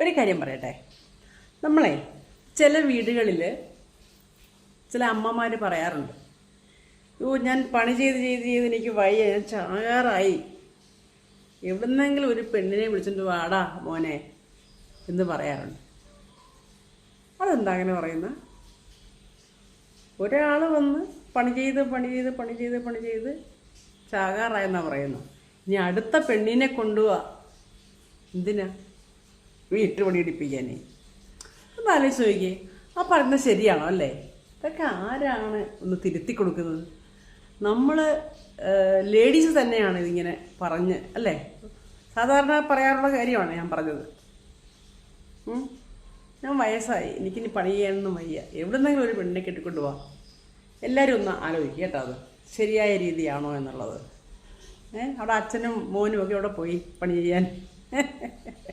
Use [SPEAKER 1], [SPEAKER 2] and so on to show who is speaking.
[SPEAKER 1] ഒരു കാര്യം പറയട്ടെ, നമ്മളെ ചില വീടുകളിൽ ചില അമ്മമാർ പറയാറുണ്ട്, ഞാൻ പണി ചെയ്ത് എനിക്ക് വയ്യ, ഞാൻ ചാകാറായി, എവിടുന്നെങ്കിലും ഒരു പെണ്ണിനെ വിളിച്ചിട്ട് വാടാ മോനെ എന്ന് പറയാറുണ്ട്. അതെന്താ അങ്ങനെ പറയുന്ന? ഒരാൾ വന്ന് പണി ചെയ്ത് ചാകാറായെന്നാണ് പറയുന്നത്. ഇനി അടുത്ത പെണ്ണിനെ കൊണ്ടുപോവാ എന്തിനാ? വീട്ടുപണി ഇടിപ്പിക്കാനേ. ഒന്ന് ആലോചിച്ച് നോക്കിയേ, ആ പറയുന്നത് ശരിയാണോ? അല്ലേ? ഇതൊക്കെ ആരാണ് ഒന്ന് തിരുത്തി കൊടുക്കുന്നത്? നമ്മൾ ലേഡീസ് തന്നെയാണ് ഇതിങ്ങനെ പറഞ്ഞ്, അല്ലേ? സാധാരണ പറയാറുള്ള കാര്യമാണ് ഞാൻ പറഞ്ഞത്. ഞാൻ വയസ്സായി, എനിക്കിനി പണി ചെയ്യാനൊന്നും വയ്യ, എവിടുന്നെങ്കിലും ഒരു പെണ്ണിനെ കെട്ടിക്കൊണ്ട് പോവാം. എല്ലാവരും ഒന്ന് ആലോചിക്കുക കേട്ടോ, അത് ശരിയായ രീതിയാണോ എന്നുള്ളത്. അവിടെ അച്ഛനും മോനും ഒക്കെ അവിടെ പോയി പണി ചെയ്യാൻ.